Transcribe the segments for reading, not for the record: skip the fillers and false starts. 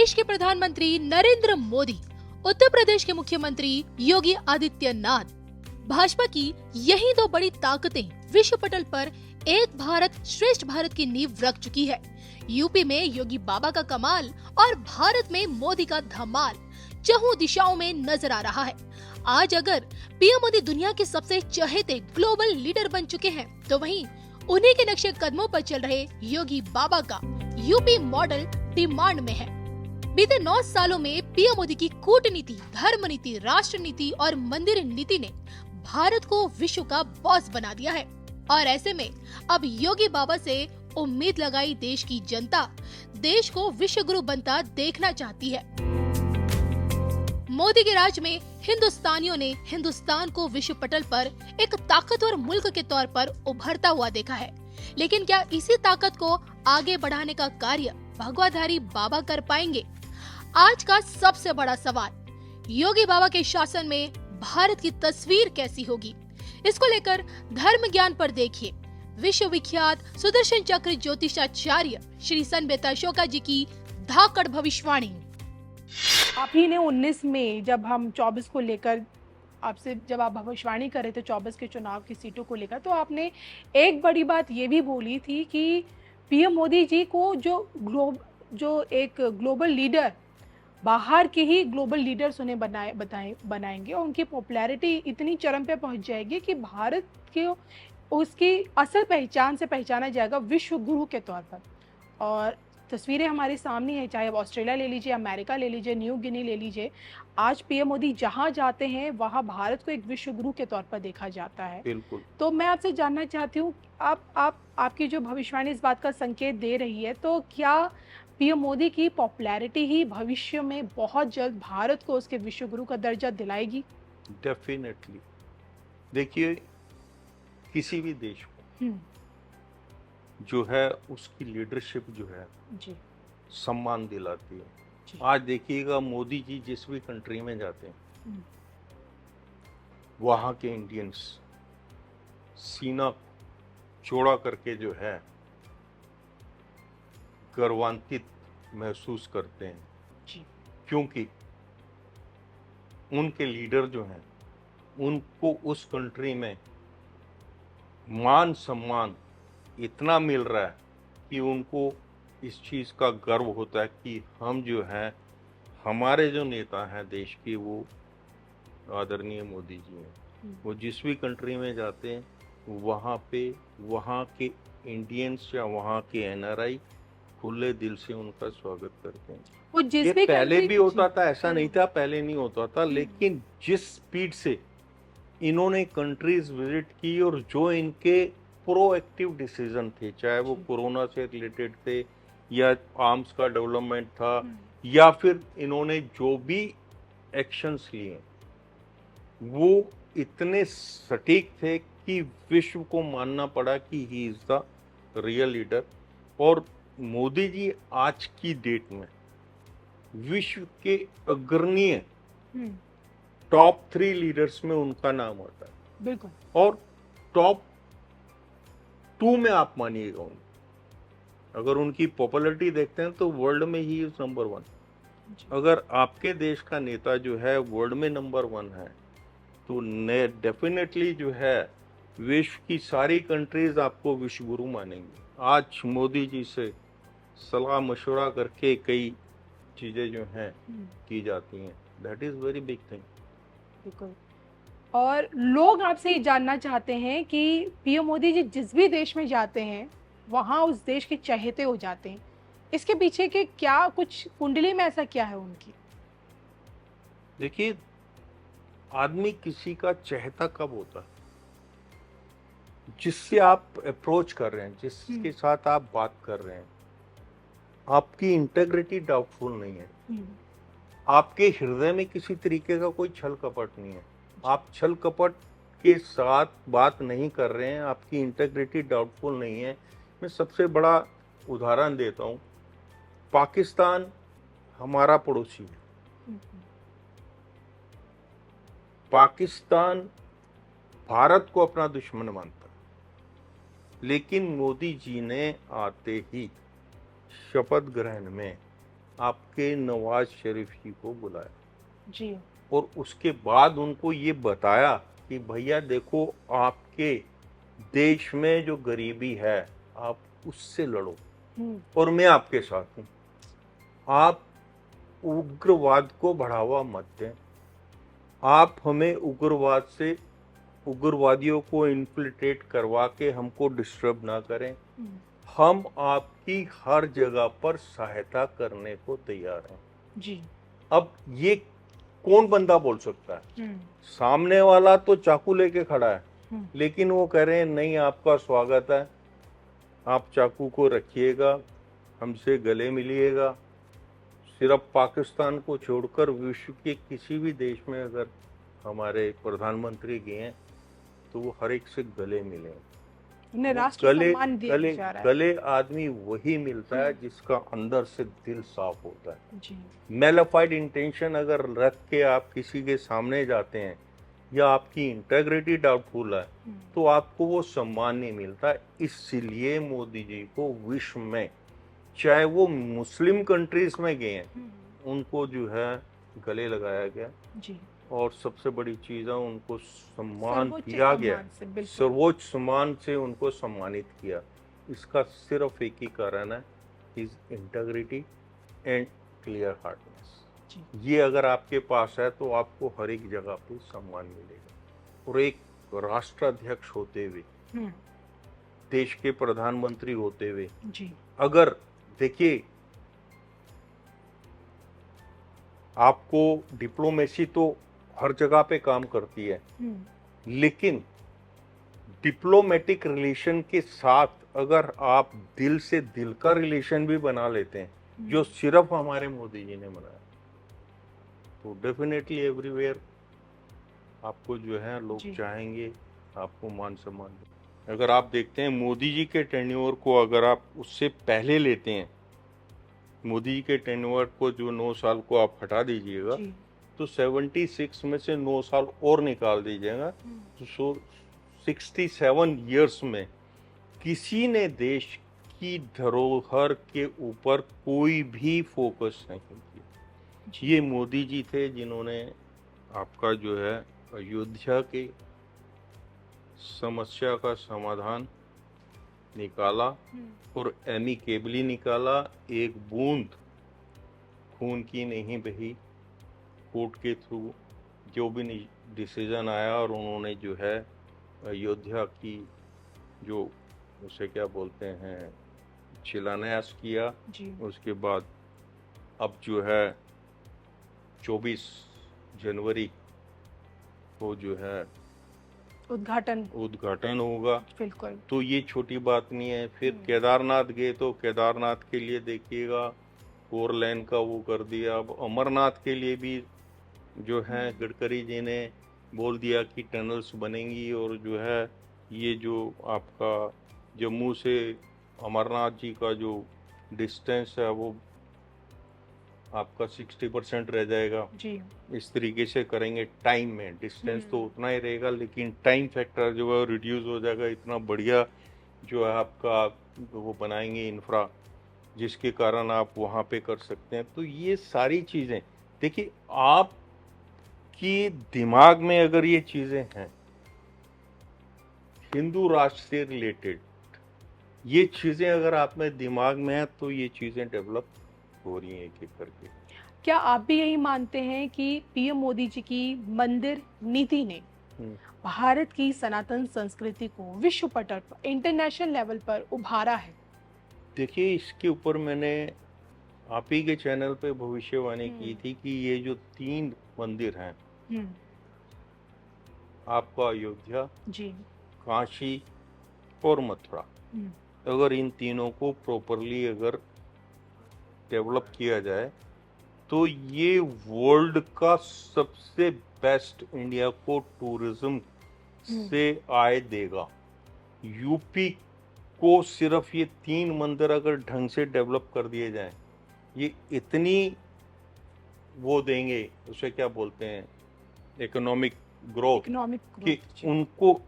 देश के प्रधानमंत्री नरेंद्र मोदी, उत्तर प्रदेश के मुख्यमंत्री योगी आदित्यनाथ, भाजपा की यही दो बड़ी ताकतें विश्व पटल पर एक भारत श्रेष्ठ भारत की नींव रख चुकी है। यूपी में योगी बाबा का कमाल और भारत में मोदी का धमाल चहुं दिशाओं में नजर आ रहा है। आज अगर पीएम मोदी दुनिया के सबसे चहेते ग्लोबल लीडर बन चुके हैं, तो वहीं उन्हीं के नक्शे कदमों पर चल रहे योगी बाबा का यूपी मॉडल डिमांड में है। बीते 9 सालों में पीएम मोदी की कूटनीति, धर्म नीति, राष्ट्र नीति और मंदिर नीति ने भारत को विश्व का बॉस बना दिया है। और ऐसे में अब योगी बाबा से उम्मीद लगाई देश की जनता देश को विश्व गुरु बनता देखना चाहती है। मोदी के राज में हिंदुस्तानियों ने हिंदुस्तान को विश्व पटल पर एक ताकतवर मुल्क के तौर पर उभरता हुआ देखा है, लेकिन क्या इसी ताकत को आगे बढ़ाने का कार्य भगवाधारी बाबा कर पाएंगे? आज का सबसे बड़ा सवाल, योगी बाबा के शासन में भारत की तस्वीर कैसी होगी? इसको लेकर धर्म ज्ञान पर देखिए विश्व विख्यात सुदर्शन चक्र ज्योतिषाचार्य श्री सनबेता अशोका जी की धाकड़ भविष्यवाणी। आप ही ने 19 में जब हम 24 को लेकर आपसे जब आप भविष्यवाणी कर रहे थे 24 के चुनाव की सीटों को लेकर, तो आपने एक बड़ी बात ये भी बोली थी कि पीएम मोदी जी को जो एक ग्लोबल लीडर, बाहर के ही ग्लोबल लीडर्स उन्हें बनाएंगे और उनकी पॉपुलैरिटी इतनी चरम पे पहुंच जाएगी कि भारत के उसकी असल पहचान से पहचाना जाएगा विश्व गुरु के तौर पर। और तस्वीरें हमारे सामने हैं, चाहे अब ऑस्ट्रेलिया ले लीजिए, अमेरिका ले लीजिए, न्यू गिनी ले लीजिए। आज पीएम मोदी जहां जाते हैं वहां भारत को एक विश्व गुरु के तौर पर देखा जाता है। बिल्कुल। तो मैं आपसे जानना चाहती हूँ, आपकी जो भविष्यवाणी इस बात का संकेत दे रही है, तो क्या पीएम मोदी की पॉपुलैरिटी ही भविष्य में बहुत जल्द भारत को उसके विश्व गुरु का दर्जा दिलाएगी? डेफिनेटली। देखिए, किसी भी देश को जो है उसकी लीडरशिप जो है जी सम्मान दिलाती है। जी। आज देखिएगा, मोदी जी जिस भी कंट्री में जाते हैं वहाँ के इंडियंस सीना चौड़ा करके जो है गर्वान्वित महसूस करते हैं जी। क्योंकि उनके लीडर जो हैं उनको उस कंट्री में मान सम्मान इतना मिल रहा है कि उनको इस चीज़ का गर्व होता है कि हम जो है, हमारे जो नेता हैं देश के, वो आदरणीय मोदी जी हैं। वो जिस भी कंट्री में जाते हैं वहाँ पे वहाँ के इंडियंस या वहाँ के एनआरआई खुले दिल से उनका स्वागत करते हैं। वो जिस ये भी पहले भी होता था, ऐसा नहीं था पहले नहीं होता था, लेकिन जिस स्पीड से इन्होंने कंट्रीज विजिट की और जो इनके प्रोएक्टिव डिसीजन थे, चाहे वो कोरोना से रिलेटेड थे या आर्म्स का डेवलपमेंट था या फिर इन्होंने जो भी एक्शंस लिए, वो इतने सटीक थे कि विश्व को मानना पड़ा कि he is the real leader. और मोदी जी आज की डेट में विश्व के अग्रणीय टॉप 3 लीडर्स में उनका नाम आता है। बिल्कुल। और टॉप 2 में आप मानिएगा उनको, अगर उनकी पॉपुलैरिटी देखते हैं तो वर्ल्ड में ही इज नंबर 1। अगर आपके देश का नेता जो है वर्ल्ड में नंबर 1 है, तो डेफिनेटली जो है विश्व की सारी कंट्रीज आपको विश्व गुरु मानेंगे। आज मोदी जी से सलाह मशवरा करके कई चीजें जो हैं की जाती हैं। That is very big thing. बिल्कुल। और लोग आपसे ये जानना चाहते हैं कि पीएम मोदी जी जिस भी देश में जाते हैं वहाँ उस देश के चहेते हो जाते हैं। इसके पीछे के क्या कुछ कुंडली में ऐसा क्या है उनकी? देखिए, आदमी किसी का चहेता कब होता है? जिससे आप अप्रोच कर रहे हैं, जिसके साथ आप बात कर रहे हैं, आपकी इंटेग्रिटी डाउटफुल नहीं है, आपके हृदय में किसी तरीके का कोई छल कपट नहीं है, आप छल कपट के साथ बात नहीं कर रहे हैं, आपकी इंटेग्रिटी डाउटफुल नहीं है। मैं सबसे बड़ा उदाहरण देता हूँ। पाकिस्तान हमारा पड़ोसी है। पाकिस्तान भारत को अपना दुश्मन मानता है, लेकिन मोदी जी ने आते ही शपथ ग्रहण में आपके नवाज शरीफ जी को बुलाया जी। और उसके बाद उनको ये बताया कि भैया देखो, आपके देश में जो गरीबी है आप उससे लड़ो और मैं आपके साथ हूं। आप उग्रवाद को बढ़ावा मत दें, आप हमें उग्रवादियों को इन्फिल्ट्रेट करवा के हमको डिस्टर्ब ना करें। हम आपकी हर जगह पर सहायता करने को तैयार हैं। जी। अब ये कौन बंदा बोल सकता है? सामने वाला तो चाकू लेके खड़ा है, लेकिन वो कह रहे हैं नहीं, आपका स्वागत है, आप चाकू को रखिएगा, हमसे गले मिलिएगा। सिर्फ पाकिस्तान को छोड़कर विश्व के किसी भी देश में अगर हमारे प्रधानमंत्री गए हैं तो वो हर एक से गले मिले। उन्हें राष्ट्र सम्मान दिया गले जा रहा है। गले आदमी वही मिलता है जिसका अंदर से दिल साफ होता है। जी। मेलाफाइड इंटेंशन अगर रख के आप किसी के सामने जाते हैं या आपकी इंटेग्रिटी डाउटफुल है तो आपको वो सम्मान नहीं मिलता। इसलिए मोदी जी को विश्व में, चाहे वो मुस्लिम कंट्रीज में गए हैं, उनको जो है गले लगाया गया। जी। और सबसे बड़ी चीज है, उनको सम्मान सर्वोच्च दिया गया, सम्मान से, बिल्कुल। सर्वोच्च सम्मान से उनको सम्मानित किया। इसका सिर्फ एक ही कारण है, his integrity and clear Hartness. ये अगर आपके पास है तो आपको हर एक जगह पे सम्मान मिलेगा। और एक राष्ट्राध्यक्ष होते हुए, देश के प्रधानमंत्री होते हुए, जी। अगर देखिए, आपको डिप्लोमेसी तो हर जगह पे काम करती है, लेकिन डिप्लोमेटिक रिलेशन के साथ अगर आप दिल से दिल का रिलेशन भी बना लेते हैं, जो सिर्फ हमारे मोदी जी ने बनाया, तो डेफिनेटली एवरीवेयर आपको जो है लोग चाहेंगे आपको मान सम्मान दें। अगर आप देखते हैं मोदी जी के टेन्योर को, अगर आप उससे पहले लेते हैं, मोदी जी के टेन्योर को जो 9 साल को आप हटा दीजिएगा तो 76 में से 9 साल और निकाल दीजिएगा तो 67 इयर्स में किसी ने देश की धरोहर के ऊपर कोई भी फोकस नहीं किया। ये मोदी जी थे जिन्होंने आपका जो है अयोध्या के समस्या का समाधान निकाला और एमिकेबली निकाला। एक बूंद खून की नहीं बही। कोर्ट के थ्रू जो भी डिसीजन आया और उन्होंने जो है अयोध्या की जो उसे क्या बोलते हैं शिलान्यास किया जी। उसके बाद अब जो है 24 जनवरी को जो है उद्घाटन होगा। बिल्कुल। तो ये छोटी बात नहीं है। फिर केदारनाथ गए तो केदारनाथ के लिए देखिएगा 4 लेन का वो कर दिया। अब अमरनाथ के लिए भी जो है गडकरी जी ने बोल दिया कि टनल्स बनेंगी और जो है ये जो आपका जम्मू से अमरनाथ जी का जो डिस्टेंस है वो आपका 60% रह जाएगा जी। इस तरीके से करेंगे। टाइम में डिस्टेंस तो उतना ही रहेगा लेकिन टाइम फैक्टर जो है रिड्यूस हो जाएगा। इतना बढ़िया जो है आपका वो बनाएंगे इंफ्रा जिसके कारण आप वहाँ पे कर सकते हैं। तो ये सारी चीज़ें देखिए, आप कि दिमाग में अगर ये चीजें हैं हिंदू राष्ट्र से रिलेटेड, ये चीजें अगर आप में दिमाग में है तो ये चीजें डेवलप हो रही हैं एक एक करके। क्या आप भी यही मानते हैं कि पीएम मोदी जी की मंदिर नीति ने भारत की सनातन संस्कृति को विश्व पटल पर, इंटरनेशनल लेवल पर उभारा है? देखिए, इसके ऊपर मैंने आप ही के चैनल पे भविष्यवाणी की थी कि ये जो 3 मंदिर हैं आपका अयोध्या जी, काशी और मथुरा, अगर इन तीनों को प्रॉपरली अगर डेवलप किया जाए तो ये वर्ल्ड का सबसे बेस्ट इंडिया को टूरिज्म से आय देगा। यूपी को सिर्फ ये 3 मंदिर अगर ढंग से डेवलप कर दिए जाएं, ये इतनी वो देंगे, उसे क्या बोलते हैं, इकोनॉमिक ग्रोथ कि उनको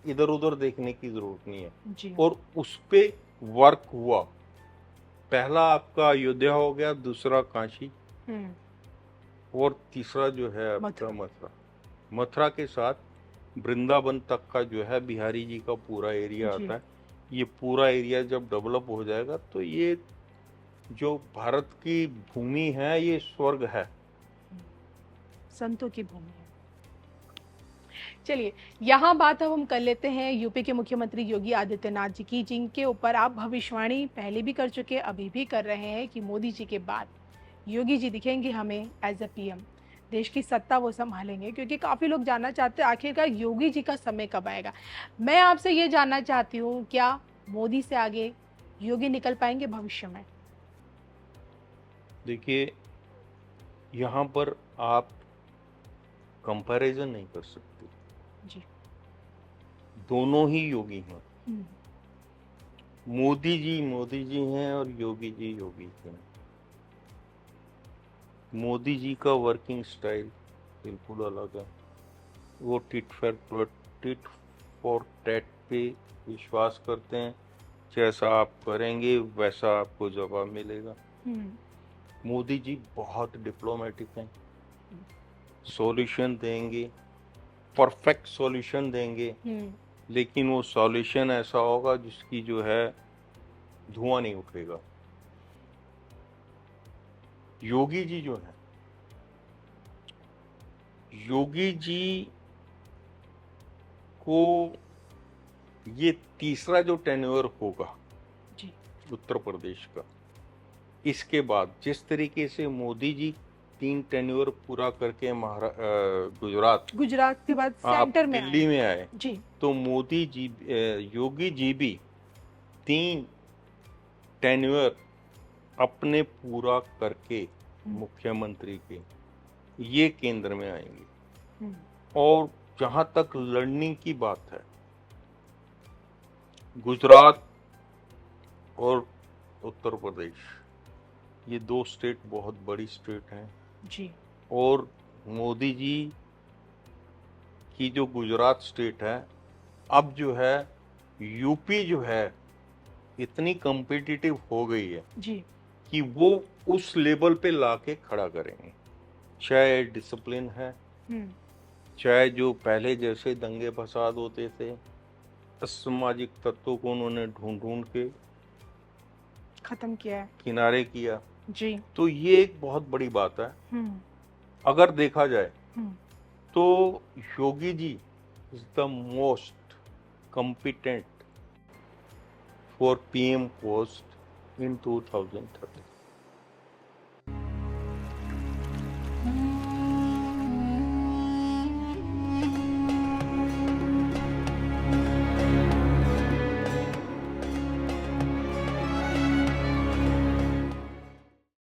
इधर उधर देखने की जरूरत नहीं है जी। और उस पे वर्क हुआ पहला आपका अयोध्या हो गया, दूसरा काशी, हम्म, और तीसरा जो है आपका मथुरा। मथुरा। मथुरा के साथ वृंदावन तक का जो है बिहारी जी का पूरा एरिया जी। आता है। ये पूरा एरिया जब डेवलप हो जाएगा तो ये जो भारत की भूमि है ये स्वर्ग है। संतों की भूमि है। चलिए, यहाँ बात अब हम कर लेते हैं यूपी के मुख्यमंत्री योगी आदित्यनाथ जी की, जिनके ऊपर आप भविष्यवाणी पहले भी कर चुके, अभी भी कर रहे हैं कि मोदी जी के बाद योगी जी दिखेंगे हमें एज अ पीएम, देश की सत्ता वो संभालेंगे। क्योंकि काफ़ी लोग जानना चाहते हैं आखिरकार योगी जी का समय कब आएगा। मैं आपसे ये जानना चाहती हूँ, क्या मोदी से आगे योगी निकल पाएंगे भविष्य में? देखिए, यहाँ पर आप कंपैरिजन नहीं कर सकते, जी। दोनों ही योगी हैं। हम्म, मोदी जी हैं और योगी जी हैं। मोदी जी का वर्किंग स्टाइल बिल्कुल अलग है। वो टिट फॉर टैट पे विश्वास करते हैं, जैसा आप करेंगे वैसा आपको जवाब मिलेगा। हम्म, मोदी जी बहुत डिप्लोमेटिक हैं, सॉल्यूशन देंगे, परफेक्ट सॉल्यूशन देंगे, हम्म, लेकिन वो सॉल्यूशन ऐसा होगा जिसकी जो है धुआं नहीं उठेगा। योगी जी जो है, योगी जी को ये तीसरा जो टेन्योर होगा जी। उत्तर प्रदेश का, इसके बाद जिस तरीके से मोदी जी 3 टेन्योर पूरा करके गुजरात के बाद आप सेंटर में दिल्ली आए। में आए, जी। तो योगी जी भी 3 टेन्योर अपने पूरा करके मुख्यमंत्री के ये केंद्र में आएंगे। हम्म, और जहां तक लड़ने की बात है, गुजरात और उत्तर प्रदेश, ये 2 स्टेट बहुत बड़ी स्टेट हैं। जी। और मोदी जी की जो गुजरात स्टेट है, अब जो है यूपी जो है इतनी कॉम्पिटिटिव हो गई है जी। कि वो उस लेवल पे लाके खड़ा करेंगे। चाहे डिसिप्लिन है, हम्म, चाहे जो पहले जैसे दंगे फसाद होते थे, असामाजिक तत्वों को उन्होंने ढूंढ के खत्म किया है। किनारे किया। जी। तो ये एक बहुत बड़ी बात है। हम्म, अगर देखा जाए हम्म, तो Yogi ji is the most competent for PM post in 2030।